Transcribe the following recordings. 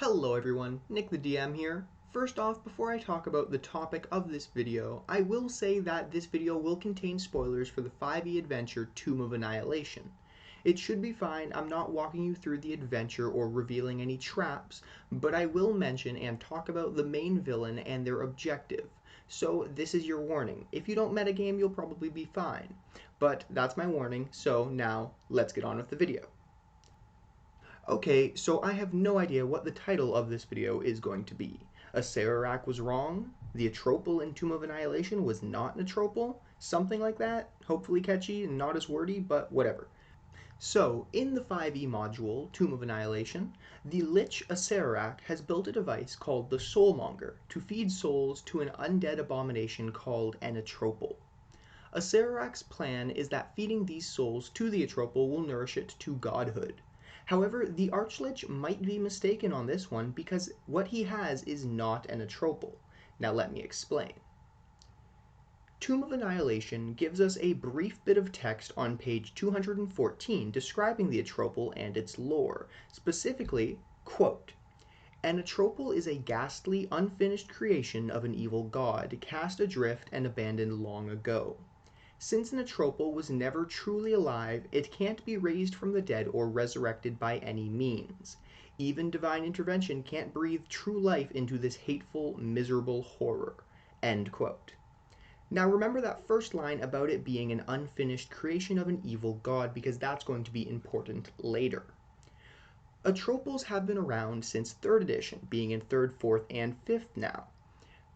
Hello everyone, Nick the DM here. First off, before I talk about the topic of this video, I will say that this video will contain spoilers for the 5e adventure Tomb of Annihilation. It should be fine, I'm not walking you through the adventure or revealing any traps, but I will mention and talk about the main villain and their objective. So this is your warning. If you don't metagame, you'll probably be fine. But that's my warning, so now let's get on with the video. Okay, so I have no idea what the title of this video is going to be. Acererak was wrong, the Atropal in Tomb of Annihilation was not an Atropal, something like that, hopefully catchy and not as wordy, but whatever. So, in the 5e module, Tomb of Annihilation, the Lich Acererak has built a device called the Soulmonger to feed souls to an undead abomination called an Atropal. Acererak's plan is that feeding these souls to the Atropal will nourish it to godhood. However, the Archlich might be mistaken on this one because what he has is not an Atropal. Now let me explain. Tomb of Annihilation gives us a brief bit of text on page 214 describing the Atropal and its lore. Specifically, quote, "An Atropal is a ghastly, unfinished creation of an evil god, cast adrift and abandoned long ago. Since an Atropal was never truly alive, it can't be raised from the dead or resurrected by any means. Even divine intervention can't breathe true life into this hateful, miserable horror." End quote. Now remember that first line about it being an unfinished creation of an evil god because that's going to be important later. Atropals have been around since 3rd edition, being in 3rd, 4th, and 5th now.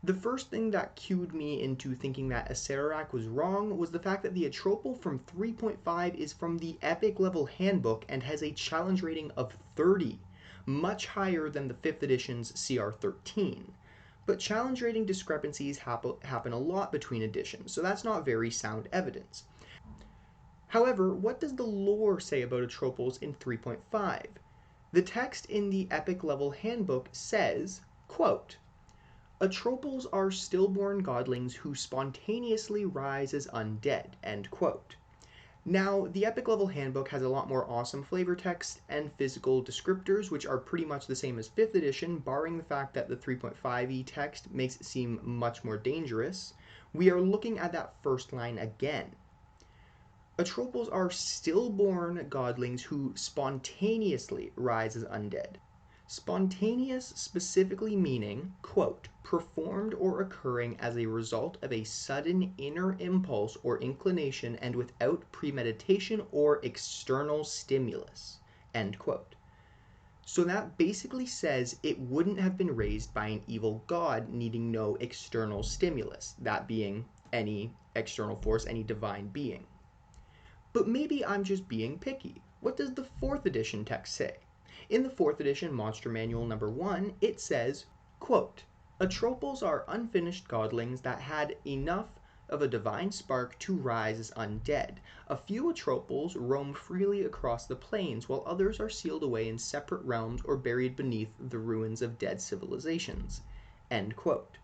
The first thing that cued me into thinking that Acererak was wrong was the fact that the Atropal from 3.5 is from the Epic level handbook and has a challenge rating of 30, much higher than the 5th edition's CR 13. But challenge rating discrepancies happen a lot between editions, so that's not very sound evidence. However, what does the lore say about Atropals in 3.5? The text in the Epic level handbook says, quote, "Atropals are stillborn godlings who spontaneously rise as undead." End quote. Now, the Epic level handbook has a lot more awesome flavor text and physical descriptors, which are pretty much the same as 5th edition, barring the fact that the 3.5e text makes it seem much more dangerous. We are looking at that first line again. Atropals are stillborn godlings who spontaneously rise as undead. Spontaneous specifically meaning, quote, "performed or occurring as a result of a sudden inner impulse or inclination and without premeditation or external stimulus," end quote. So that basically says it wouldn't have been raised by an evil god needing no external stimulus, that being any external force, any divine being. But maybe I'm just being picky. What does the 4th edition text say? In the 4th edition Monster Manual number 1, it says, quote, "Atropals are unfinished godlings that had enough of a divine spark to rise as undead. A few Atropals roam freely across the plains, while others are sealed away in separate realms or buried beneath the ruins of dead civilizations." End quote.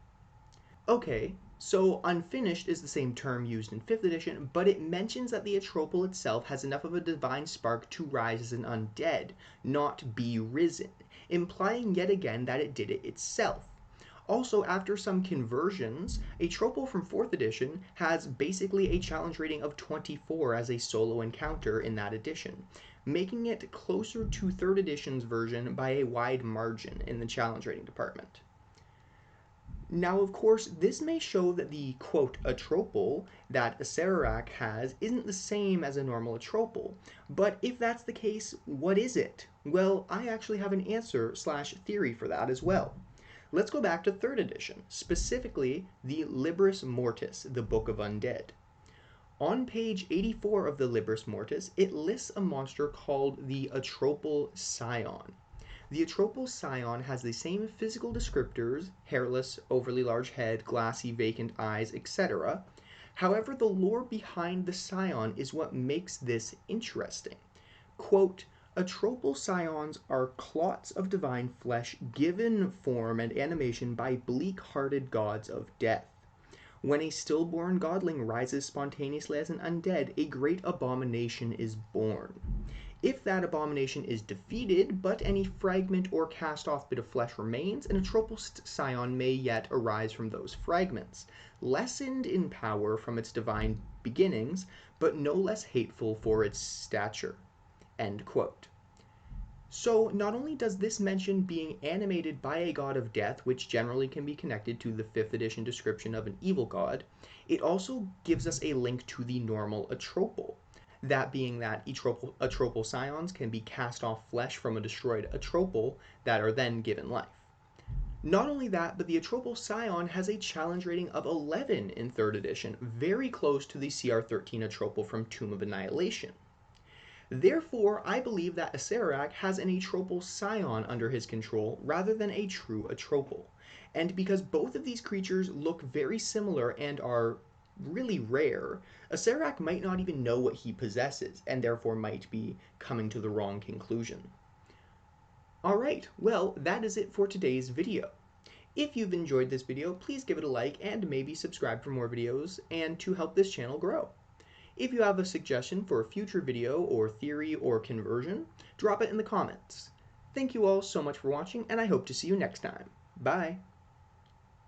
Okay, so unfinished is the same term used in 5th edition, but it mentions that the Atropal itself has enough of a divine spark to rise as an undead, not be risen, implying yet again that it did it itself. Also, after some conversions, a Atropal from 4th edition has basically a challenge rating of 24 as a solo encounter in that edition, making it closer to 3rd edition's version by a wide margin in the challenge rating department. Now, of course, this may show that the, quote, Atropal that Acererak has isn't the same as a normal Atropal. But if that's the case, what is it? Well, I actually have an answer/theory for that as well. Let's go back to 3rd edition, specifically the Libris Mortis, the Book of Undead. On page 84 of the Libris Mortis, it lists a monster called the Atropal Scion. The Atropal Scion has the same physical descriptors, hairless, overly large head, glassy, vacant eyes, etc. However, the lore behind the Scion is what makes this interesting. Quote, "Atropal Scions are clots of divine flesh given form and animation by bleak-hearted gods of death. When a stillborn godling rises spontaneously as an undead, a great abomination is born. If that abomination is defeated, but any fragment or cast-off bit of flesh remains, an atropal scion may yet arise from those fragments, lessened in power from its divine beginnings, but no less hateful for its stature. End quote. So not only does this mention being animated by a god of death, which generally can be connected to the 5th edition description of an evil god, it also gives us a link to the normal atropal. That being that atropal scions can be cast off flesh from a destroyed atropal that are then given life. Not only that, but the atropal scion has a challenge rating of 11 in 3rd edition, very close to the CR13 atropal from Tomb of Annihilation. Therefore, I believe that Acererak has an atropal scion under his control rather than a true atropal. And because both of these creatures look very similar and are really rare, Acererak might not even know what he possesses, and therefore might be coming to the wrong conclusion. Alright, well, that is it for today's video. If you've enjoyed this video, please give it a like and maybe subscribe for more videos and to help this channel grow. If you have a suggestion for a future video or theory or conversion, drop it in the comments. Thank you all so much for watching, and I hope to see you next time. Bye!